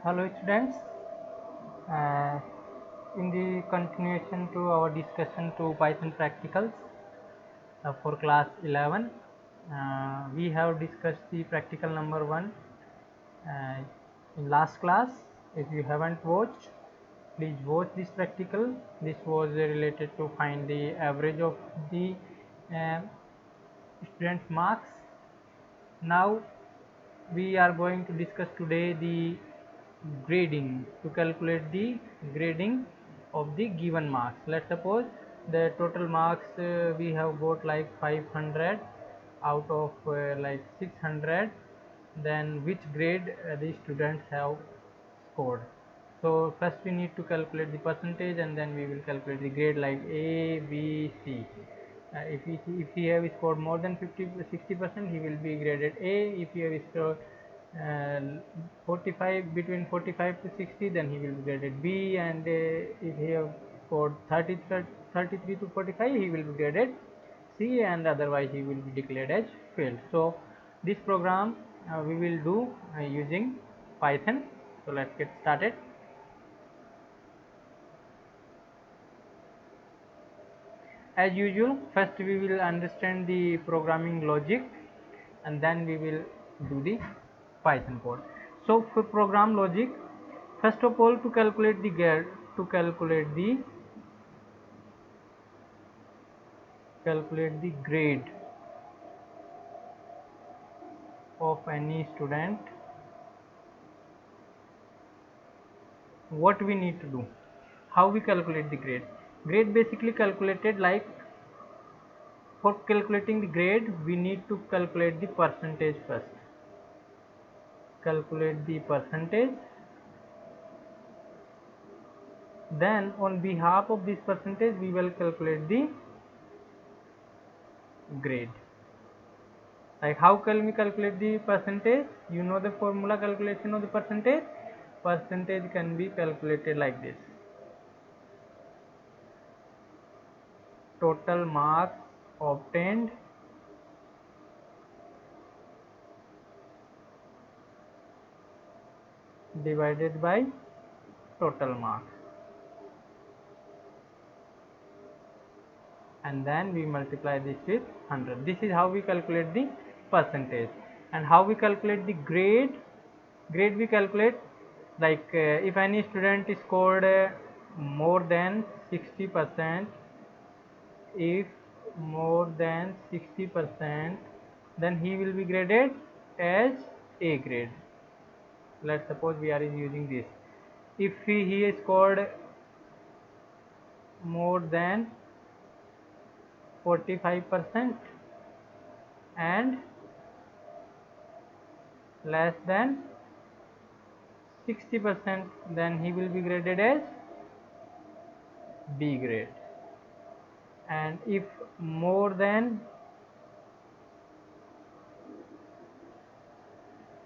Hello students, uh, in the continuation to our discussion to Python practicals for class 11, we have discussed the practical number 1 uh, in last class. If you haven't watched, please watch this practical. This was related to find the average of the uh, student marks. Now we are going to discuss today the grading, to calculate the grading of the given marks. Let's suppose the total marks we have got like 500 out of like 600, then which grade the students have scored. So first we need to calculate the percentage, and then we will calculate the grade like A, B, C. If he have scored more than 60%, he will be graded A. If he have scored 45, between 45 to 60, then he will be graded B. And if he have scored 33 to 45, he will be graded C, and otherwise he will be declared as failed. So this program we will do using Python. So let's get started. As usual, first we will understand the programming logic, and then we will do the Python code. So for program logic, first of all, to calculate the grade, to calculate the grade of any student, what we need to do, how we calculate the grade basically calculated like, for calculating the grade we need to calculate the percentage first. Calculate the percentage, then on behalf of this percentage we will calculate the grade. Like, how can we calculate the percentage? You know the formula calculation of the percentage. Percentage can be calculated like this: total marks obtained divided by total marks, and then we multiply this with 100. This is how we calculate the percentage. And how we calculate the grade? Grade we calculate like, if any student scored more than 60%, if more than 60%, then he will be graded as A grade. Let's suppose we are using this. If he scored more than 45% and less than 60%, then he will be graded as B grade. And if more than,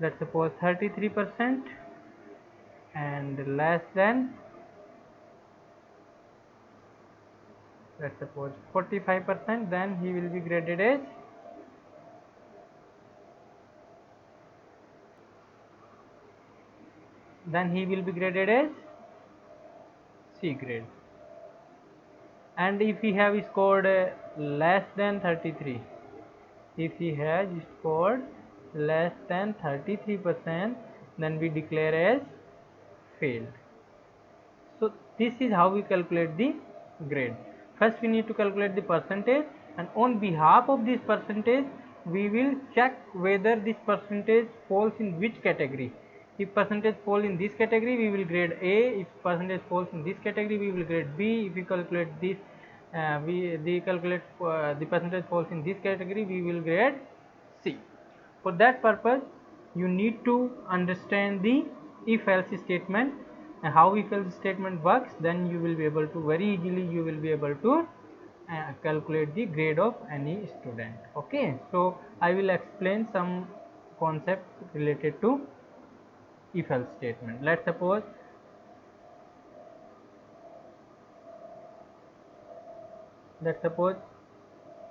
let's suppose 33% and less than, let's suppose 45%, then he will be graded as C grade. And if he have scored less than 33, if he has scored less than 33%, then we declare as failed. So this is how we calculate the grade. First we need to calculate the percentage, and on behalf of this percentage we will check whether this percentage falls in which category. If percentage fall in this category, we will grade A. If percentage falls in this category, we will grade B. If we calculate this, the percentage falls in this category, we will grade C. For that purpose, you need to understand the if-else statement and how if-else statement works. Then you will be able to very easily calculate the grade of any student. Okay, so I will explain some concepts related to if-else statement. Let's suppose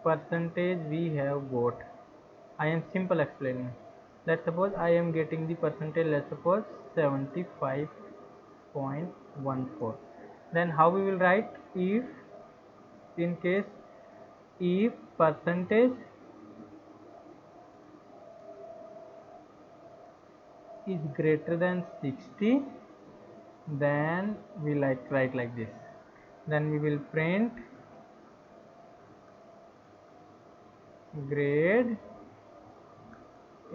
percentage we have got. I am simple explaining. Let's suppose I am getting the percentage, let's suppose 75.14. Then how we will write? If in case if percentage is greater than 60, then we write like this. Then we will print grade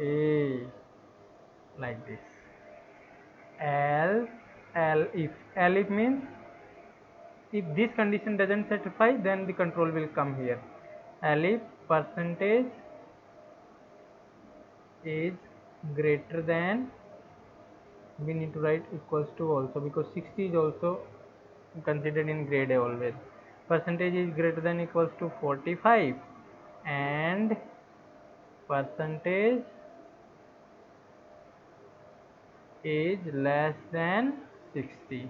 A like this. If means if this condition doesn't satisfy, then the control will come here. If percentage is greater than, we need to write equals to also, because 60 is also considered in grade A always. Percentage is greater than equals to 45 and percentage is less than 60.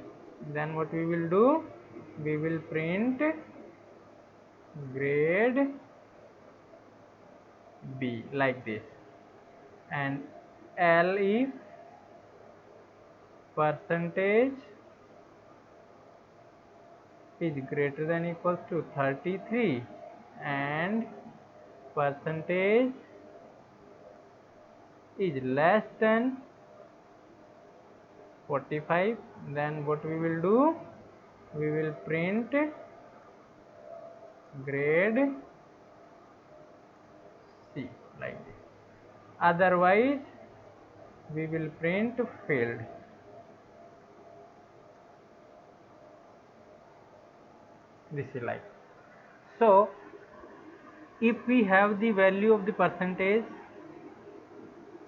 Then what we will do? We will print grade B like this. And if percentage is greater than equals to 33 and percentage is less than 45, then what we will do? We will print grade C like this. Otherwise we will print failed. This is like. So if we have the value of the percentage,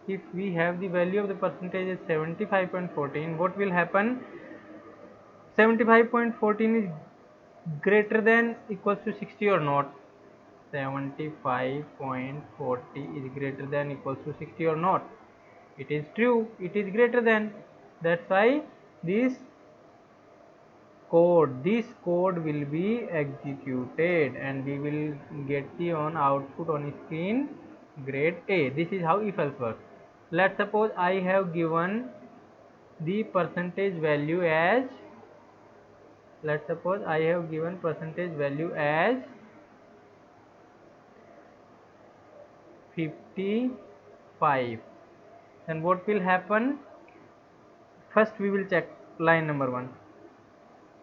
if we have the value of the percentage is 75.14, what will happen? 75.14 is greater than equals to 60 or not? 75.40 is greater than equals to 60 or not? It is true, it is greater than. That's why this code will be executed and we will get the output on screen grade A. This is how if else works. Let's suppose I have given the percentage value as, let's suppose I have given percentage value as 55. Then what will happen? First we will check line number 1.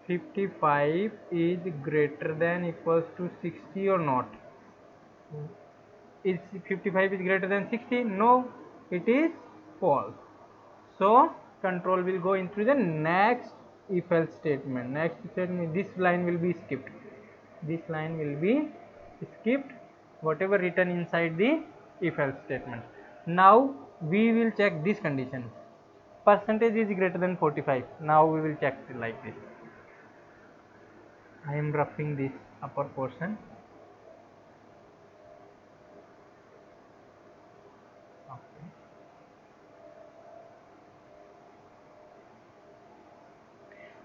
55 is greater than equals to 60 or not? Is 55 is greater than 60? No, it is false. So control will go into the next if else statement. Next statement, this line will be skipped. This line will be skipped, whatever written inside the if else statement. Now we will check this condition. Percentage is greater than 45. Now we will check like this. I am roughing this upper portion. Okay.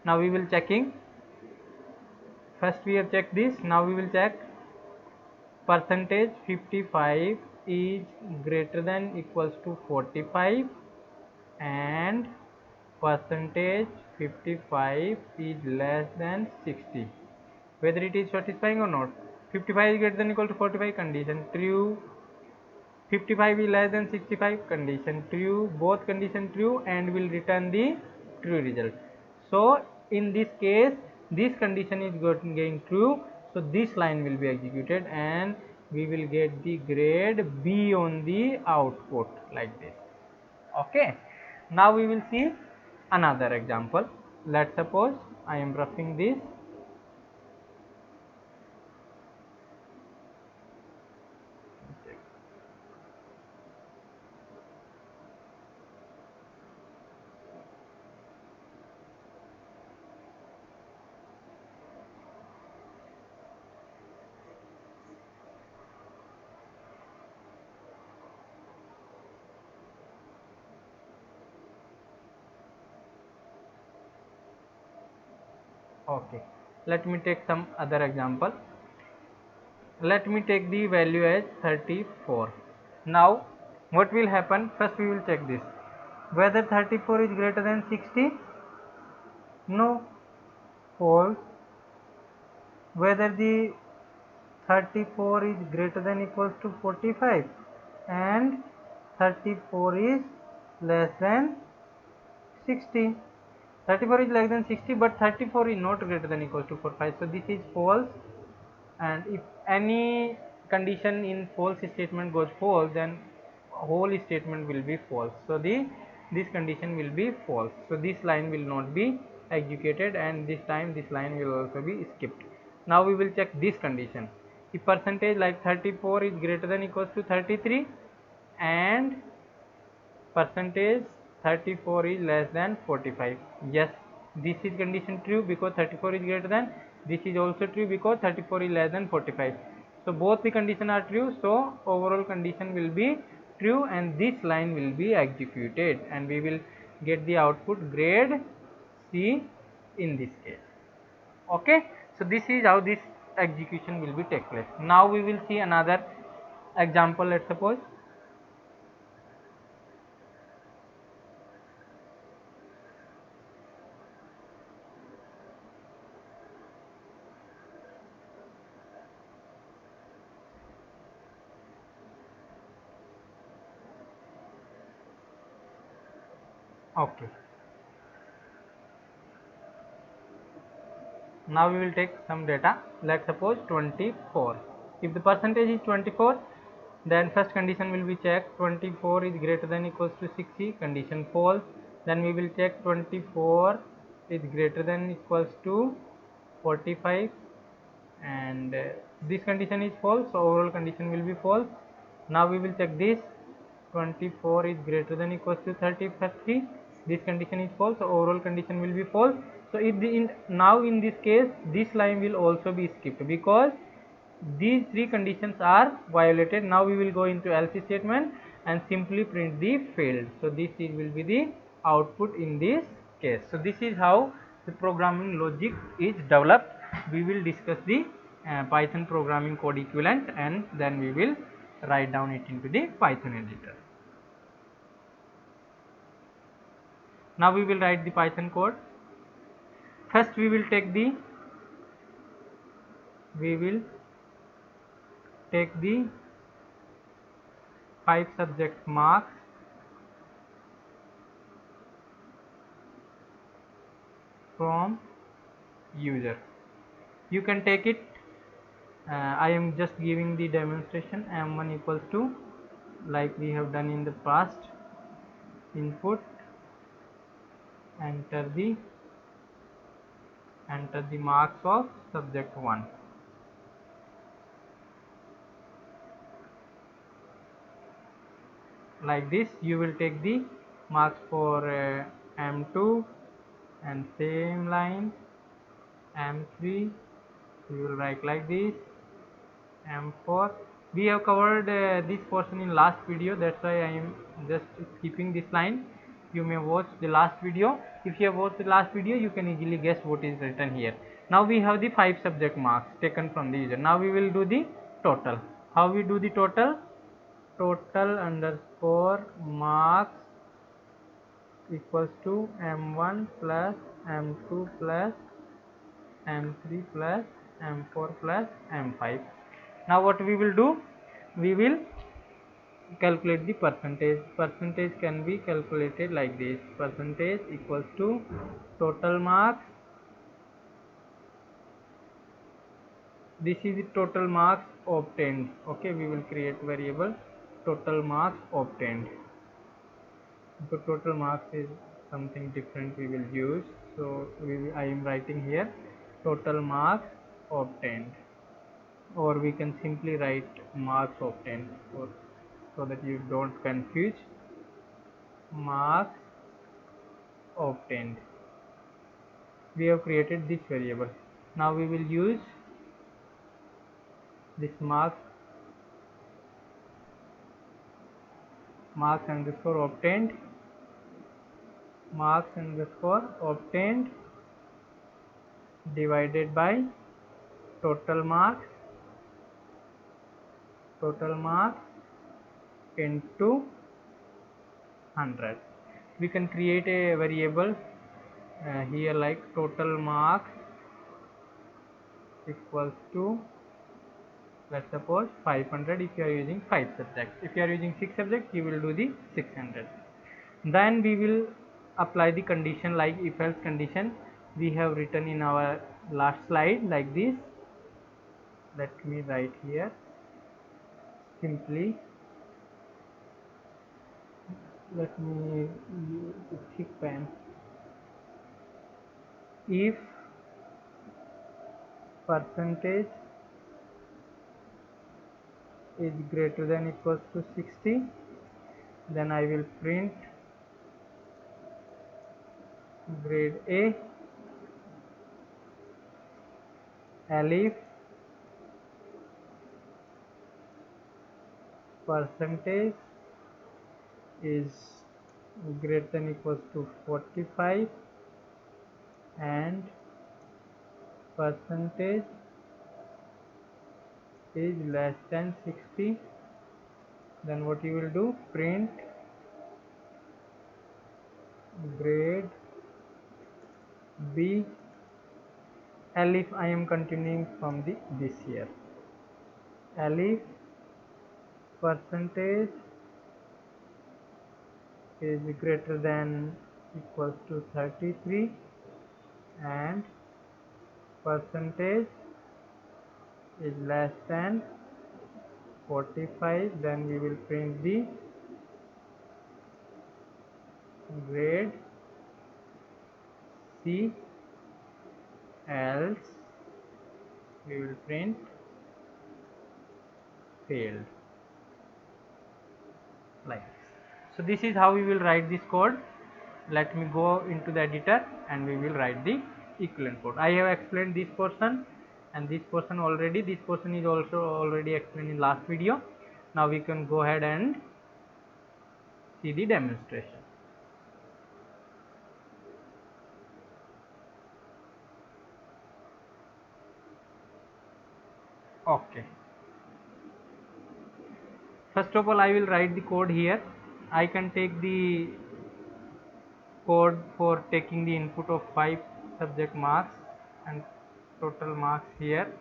Now we will checking. First we have checked this. Now we will check percentage 55 is greater than equals to 45 and percentage 55 is less than 60. Whether it is satisfying or not. 55 is greater than equal to 45, condition true. 55 is less than 65, condition true. Both condition true and will return the true result. So in this case this condition is going true, so this line will be executed and we will get the grade B on the output like this. Okay, now we will see another example. Let's suppose I am roughing this. Okay, let me take some other example. Let me take the value as 34. Now what will happen? First we will check this, whether 34 is greater than 60. No, false. Whether the 34 is greater than equals to 45 and 34 is less than 60. 34 is less than 60, but 34 is not greater than equals to 45, so this is false. And if any condition in false statement goes false, then whole statement will be false, so this condition will be false, so this line will not be executed, and this time this line will also be skipped. Now we will check this condition. If percentage like 34 is greater than equals to 33 and percentage 34 is less than 45, yes, this is condition true because 34 is greater than, this is also true because 34 is less than 45, so both the condition are true, so overall condition will be true and this line will be executed and we will get the output grade C in this case. Okay, so this is how this execution will be take place. Now we will see another example. Let's suppose okay. Now we will take some data. Let's suppose 24. If the percentage is 24, then first condition will be checked. 24 is greater than equals to 60. Condition false. Then we will check 24 is greater than equals to 45, and this condition is false, so overall condition will be false. Now we will check this. 24 is greater than equals to 33. This condition is false, so overall condition will be false. So if now in this case this line will also be skipped because these three conditions are violated. Now we will go into else statement and simply print the failed. So this will be the output in this case. So this is how the programming logic is developed. We will discuss the Python programming code equivalent and then we will write down it into the Python editor. Now we will write the Python code. First we will take the 5 subject marks from user. You can take it, I am just giving the demonstration. M1 equals to, like we have done in the past, input, enter the marks of subject 1. Like this you will take the marks for M2 and same line M3, you will write like this, M4. We have covered this portion in last video, that's why I am just skipping this line. You may watch the last video. If you have watched the last video, you can easily guess what is written here. Now we have the 5 subject marks taken from the user. Now we will do the total. How we do the total? Total underscore marks equals to M1 plus M2 plus M3 plus M4 plus M5. Now what we will do? We will calculate the percentage. Percentage can be calculated like this. Percentage equals to total marks. This is the total marks obtained. Okay, we will create variable total marks obtained. So total marks is something different we will use. So I am writing here total marks obtained, or we can simply write marks obtained so that you don't confuse. Marks obtained. We have created this variable. Now we will use this marks underscore obtained, marks underscore obtained divided by total marks into 100. We can create a variable here like total marks equals to, let's suppose 500 if you are using 5 subjects. If you are using 6 subjects, you will do the 600. Then we will apply the condition like if else condition we have written in our last slide like this. Let me write here simply. Let me use a thick pen. If percentage is greater than equals to 60, then I will print grade A if percentage is greater than equals to 45 and percentage is less than 60, then what you will do, print grade B if I am continuing from this year, if percentage is greater than equals to 33 and percentage is less than 45, then we will print the grade C, else we will print failed, like this. So this is how we will write this code. Let me go into the editor and we will write the equivalent code. I have explained this portion and this portion already. This portion is also already explained in last video. Now we can go ahead and see the demonstration. Okay. First of all, I will write the code here. I can take the code for taking the input of 5 subject marks and total marks here.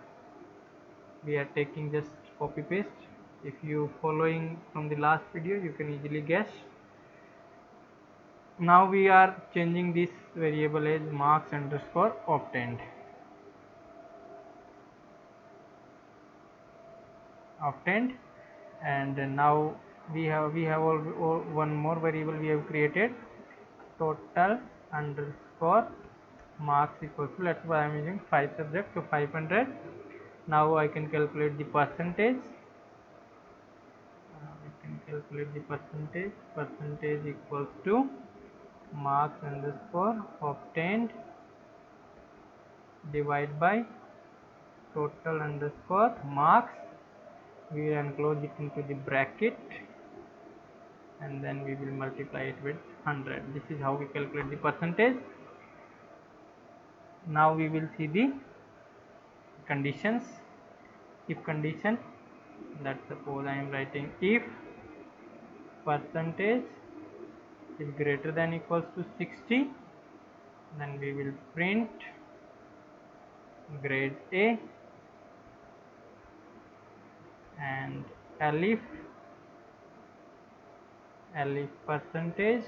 We are taking just copy paste. If you following from the last video, you can easily guess. Now we are changing this variable as marks underscore obtained. And now we have one more variable we have created, total underscore marks equals to, let's say I am using 5 subjects, so 500. Now I can calculate the percentage. Percentage equals to marks underscore obtained divided by total underscore marks. We will enclose it into the bracket and then we will multiply it with 100. This is how we calculate the percentage. Now we will see the conditions. If condition, let's suppose I am writing if percentage is greater than equals to 60, then we will print grade A, and if percentage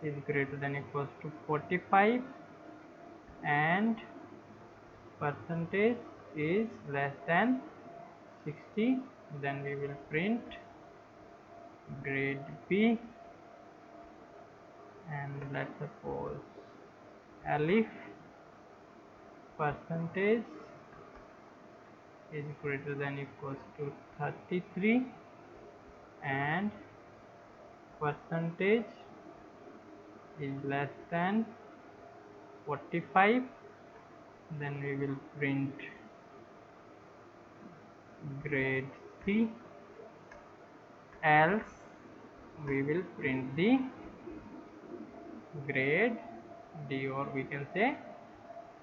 is greater than equals to 45 and percentage is less than 60, then we will print grade B, and let's suppose if percentage is greater than equals to 33 and percentage is less than 45, then we will print grade C, else we will print the grade D, or we can say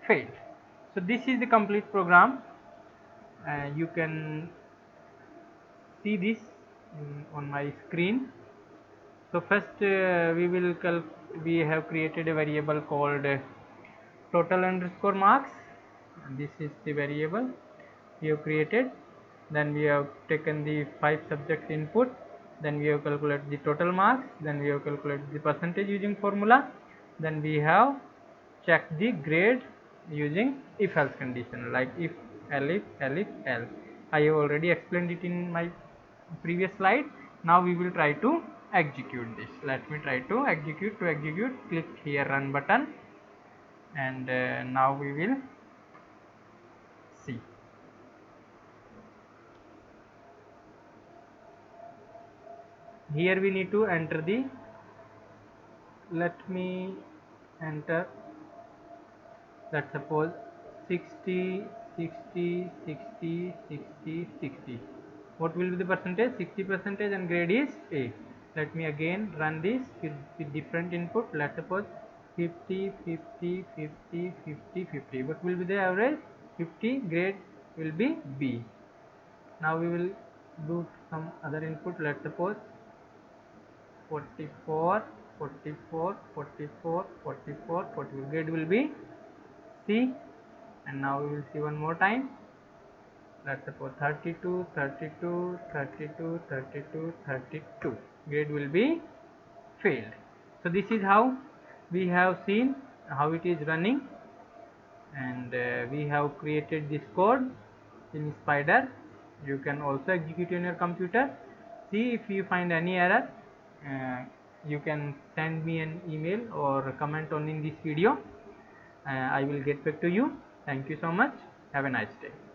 failed. So this is the complete program. You can see this on my screen. So first we have created a variable called total underscore marks. This is the variable we have created. Then we have taken the 5 subjects input, then we have calculated the total marks, then we have calculated the percentage using formula, then we have checked the grade using if else condition, like if else else. I have already explained it in my previous slide. Now we will try to execute this. Let me try to execute. Click here run button, and now we will see. Here we need to enter the, let me enter, let's suppose 60 60 60 60 60. What will be the percentage? 60%, and grade is A. Let me again run this with different input. Let's suppose 50 50 50 50 50. What will be the average? 50. Grade will be B. Now we will do some other input. Let's suppose 44 44 44 44 44. Grade will be C. And now we will see one more time. Let's suppose 32 32 32 32 32. Grade will be failed. So this is how we have seen how it is running, and we have created this code in Spider. You can also execute in your computer. See if you find any error, uh, you can send me an email or comment on in this video. I will get back to you. Thank you so much. Have a nice day.